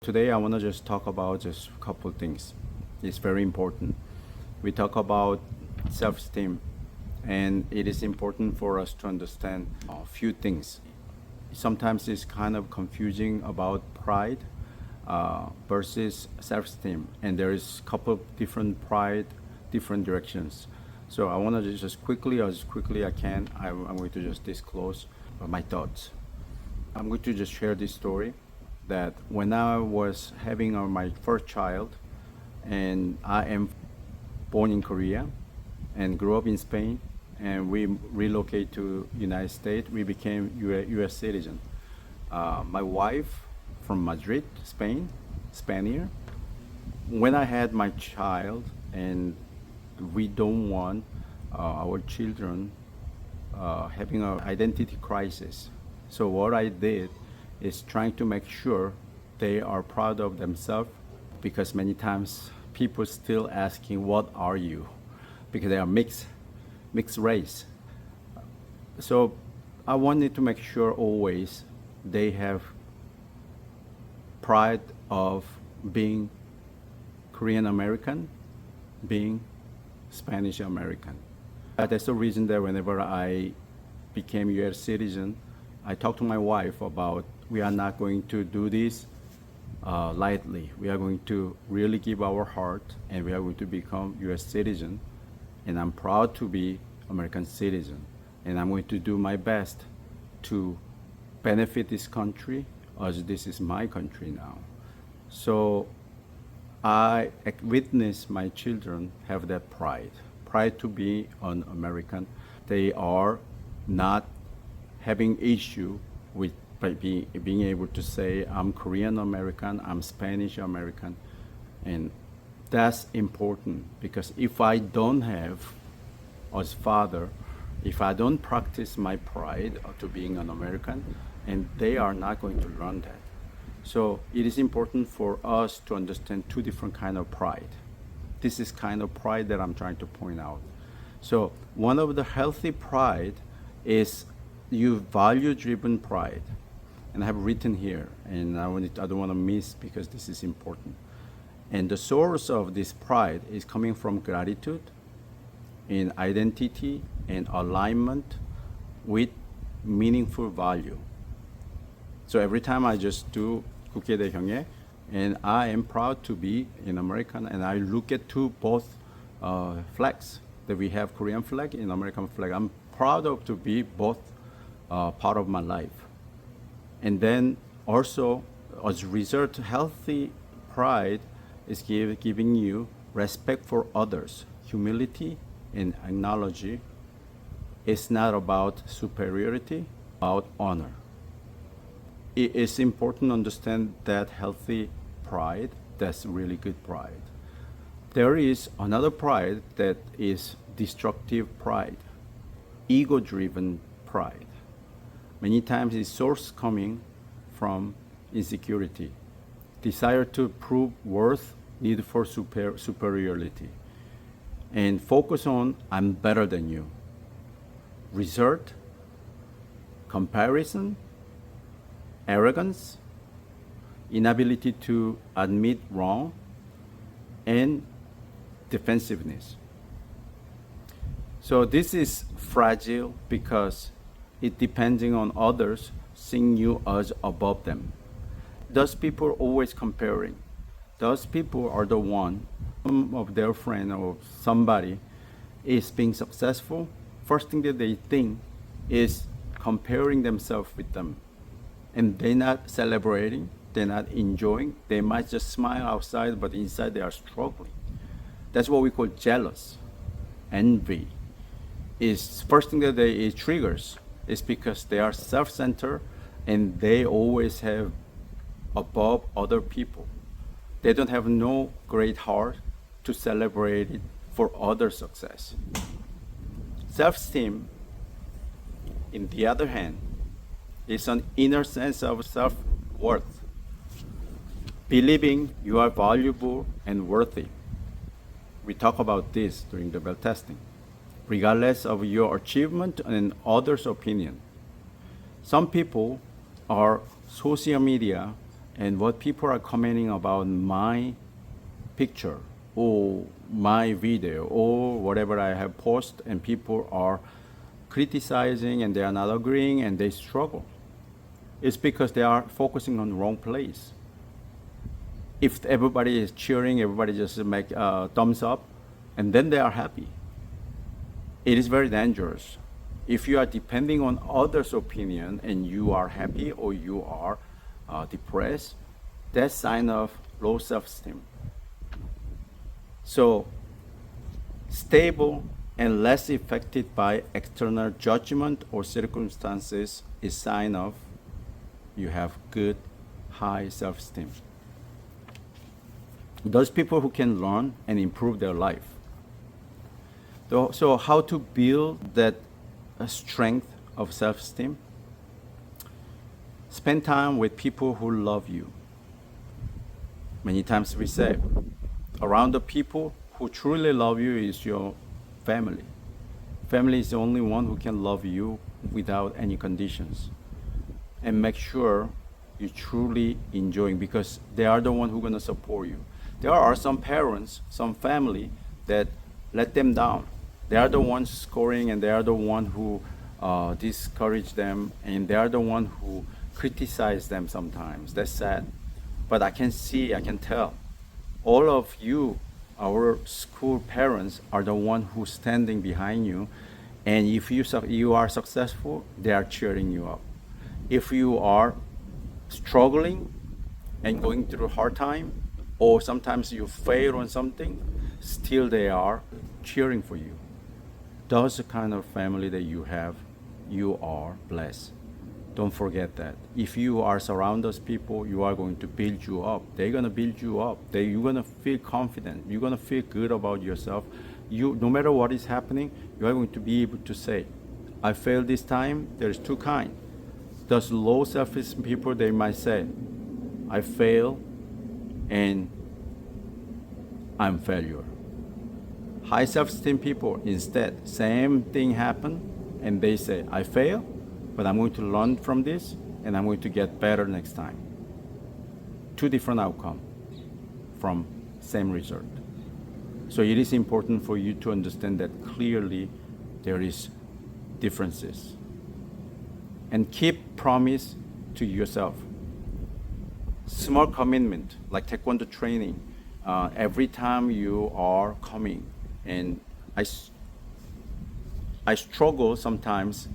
Today, I want to just talk about just a couple things. It's very important. We talk about self-esteem, and it is important for us to understand a few things. Sometimes it's kind of confusing about pride versus self-esteem, and there is a couple of different pride, different directions. So I want to just quickly, as quickly I can, I'm going to just disclose my thoughts. I'm going to just share this story that when I was having my first child, and I am born in Korea and grew up in Spain, and we relocated to United States. We became U.S. citizen. My wife from Madrid, Spain, Spaniard. When I had my child, and we don't want our children having an identity crisis. So what I did is trying to make sure they are proud of themselves, because many times people still asking, what are you? Because they are mixed race. So I wanted to make sure always they have pride of being Korean American, being Spanish American. That's the reason that whenever I became U.S. citizen, I talked to my wife about we are not going to do this lightly. We are going to really give our heart, and we are going to become U.S. citizen. And I'm proud to be American citizen. And I'm going to do my best to benefit this country, as this is my country now. So I witness my children have that pride to be an American. They are not having issue with being able to say, I'm Korean American, I'm Spanish American. And that's important, because if I don't have, as father, if I don't practice my pride to being an American, and they are not going to learn that. So it is important for us to understand two different kind of pride. This is kind of pride that I'm trying to point out. So one of the healthy pride is you value-driven pride. And I have written here, and I don't want to miss, because this is important. And the source of this pride is coming from gratitude, in identity and alignment with meaningful value. So every time I just do 국회 대형에, and I am proud to be an American, and I look at both flags that we have, Korean flag and American flag. I'm proud of to be both part of my life. And then also, as a result, healthy pride is giving you respect for others, humility and acknowledge. It's not about superiority, about honor. It is important to understand that healthy pride, that's really good pride. There is another pride that is destructive pride, ego-driven pride. Many times it's source coming from insecurity, desire to prove worth, need for superiority, and focus on I'm better than you. Result, comparison, arrogance, inability to admit wrong, and defensiveness. So this is fragile because it depending on others seeing you as above them. Those people are always comparing. Those people are the one of their friend or somebody is being successful. First thing that they think is comparing themselves with them. And they're not celebrating, they're not enjoying. They might just smile outside, but inside they are struggling. That's what we call jealous. Envy is first thing that it triggers is because they are self-centered, and they always have above other people. They don't have no great heart to celebrate it for other success. Self-esteem, in the other hand, is an inner sense of self-worth, believing you are valuable and worthy. We talk about this during the bell testing, regardless of your achievement and others' opinion. Some people are social media And what people are commenting about my picture or my video or whatever I have posted, and people are criticizing and they are not agreeing and they struggle. It's because they are focusing on the wrong place. If everybody is cheering, everybody just make a thumbs up, and then they are happy. It is very dangerous. If you are depending on others' opinion and you are happy or you are depressed, that's sign of low self-esteem. So, stable and less affected by external judgment or circumstances is sign of you have good, high self-esteem. Those people who can learn and improve their life. So how to build that strength of self-esteem? Spend time with people who love you. Many times we say, around the people who truly love you is your family. Family is the only one who can love you without any conditions. And make sure you truly enjoying, because they are the one who are going to support you. There are some parents, some family that let them down. They are the ones scoring, and they are the one who discourage them, and they are the one who criticize them sometimes. That's sad. But I can see, I can tell, all of you, our school parents, are the one who standing behind you. And if you are successful, they are cheering you up. If you are struggling and going through a hard time, or sometimes you fail on something, still they are cheering for you. That's the kind of family that you have. You are blessed. Don't forget that. If you are surround those people, you are going to build you up. They're going to build you up. You're going to feel confident. You're going to feel good about yourself. No matter what is happening, you are going to be able to say, I failed this time. There's two kinds. Those low self-esteem people, they might say, I fail and I'm failure. High self-esteem people, instead, same thing happen, and they say, I fail, but I'm going to learn from this, and I'm going to get better next time. Two different outcomes from same result. So it is important for you to understand that clearly there is differences. And keep promise to yourself. Small commitment, like Taekwondo training, every time you are coming, and I struggle sometimes.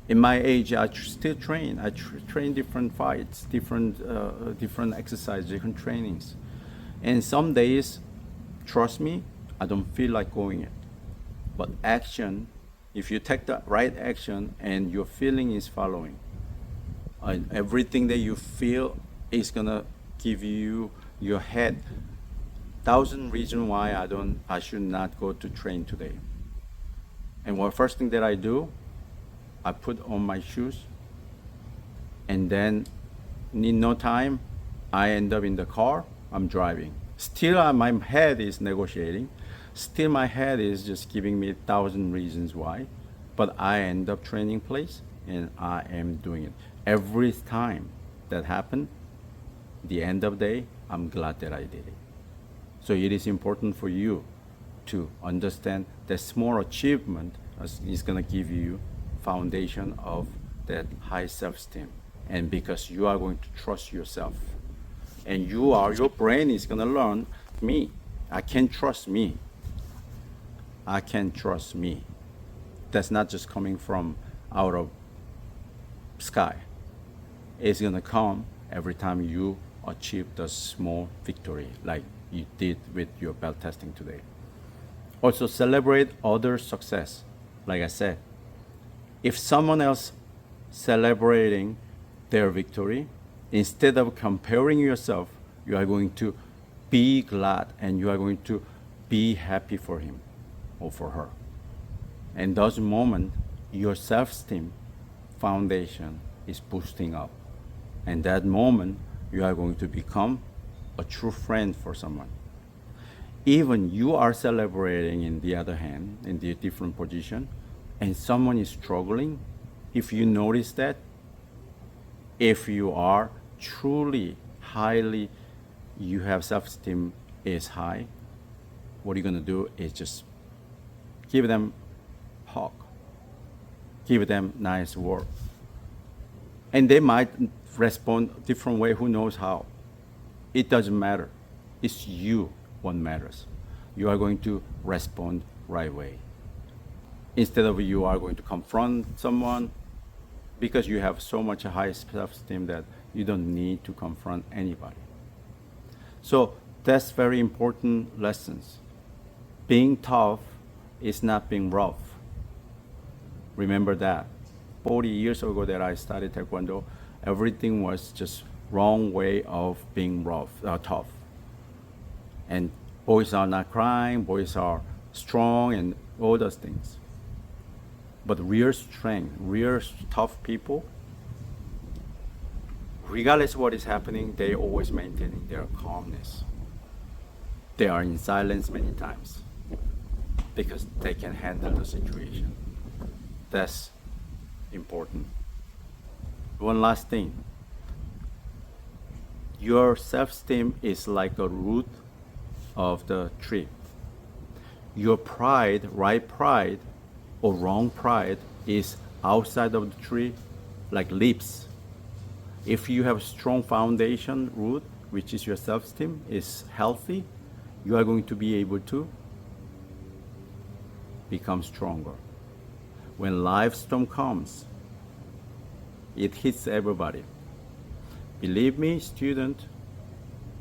In my age, I still train. I train different fights, different exercises, different trainings. And some days, trust me, I don't feel like going it. But action, if you take the right action and your feeling is following, and everything that you feel is gonna give you your head 1,000 reasons why I should not go to train today. And what first thing that I do, I put on my shoes, and then need no time, I end up in the car, I'm driving. Still my head is negotiating, still my head is just giving me 1,000 reasons why, but I end up training place and I am doing it. Every time that happened, the end of the day, I'm glad that I did it. So it is important for you to understand that small achievement is going to give you foundation of that high self-esteem, and because you are going to trust yourself, and your brain is going to learn me. I can trust me. I can trust me. That's not just coming from out of sky. It's going to come every time you achieve the small victory, like you did with your belt testing today. Also, celebrate others' success. Like I said, if someone else celebrating their victory, instead of comparing yourself, you are going to be glad and you are going to be happy for him or for her. And those moments, your self-esteem foundation is boosting up. And that moment, you are going to become a true friend for someone. Even you are celebrating in the other hand, in the different position, and someone is struggling, if you notice that, if you are truly you have self-esteem is high, what you're gonna do is just give them hug, give them nice word, and they might respond different way. Who knows how? It doesn't matter. It's you what matters. You are going to respond right way. Instead of you are going to confront someone, because you have so much high self-esteem that you don't need to confront anybody. So that's very important lessons. Being tough is not being rough. Remember that. 40 years ago that I started Taekwondo, everything was just wrong way of being tough. And boys are not crying, boys are strong, and all those things. But real strength, real tough people, regardless of what is happening, they always maintaining their calmness. They are in silence many times because they can handle the situation. That's important. One last thing. Your self-esteem is like a root of the tree. Your pride, right pride or wrong pride, is outside of the tree like leaves. If you have a strong foundation root, which is your self-esteem, is healthy, you are going to be able to become stronger. When life storm comes, it hits everybody. Believe me, student,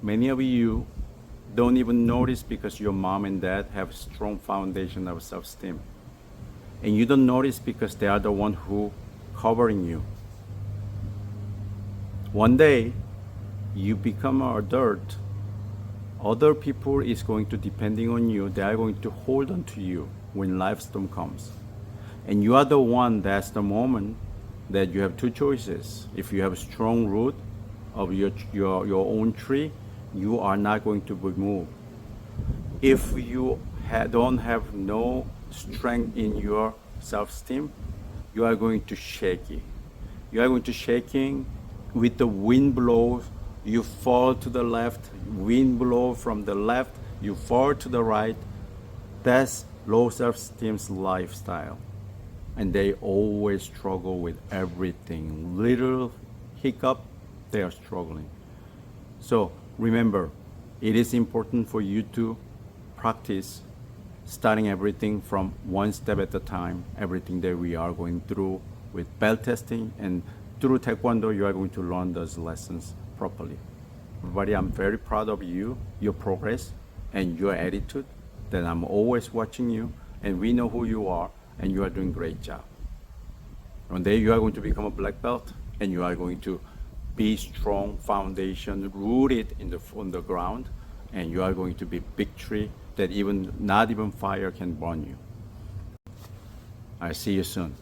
many of you don't even notice because your mom and dad have a strong foundation of self-esteem. And you don't notice because they are the one who covering you. One day, you become an adult, other people is going to, depending on you, they are going to hold on to you when life storm comes. And you are the one, that's the moment that you have two choices. If you have a strong root of your own tree, you are not going to be moved. If you don't have no strength in your self-esteem, you are going to shaky. You are going to shaking with the wind blows, you fall to the left, wind blow from the left, you fall to the right. That's low self-esteem's lifestyle. And they always struggle with everything. Little hiccup, they are struggling. So remember, it is important for you to practice starting everything from one step at a time, everything that we are going through with belt testing, and through Taekwondo, you are going to learn those lessons properly. Everybody, I'm very proud of you, your progress, and your attitude, that I'm always watching you, and we know who you are, and you are doing a great job. One day you are going to become a black belt, and you are going to be strong foundation, rooted on the ground, and you are going to be big tree that not even fire can burn you. I'll see you soon.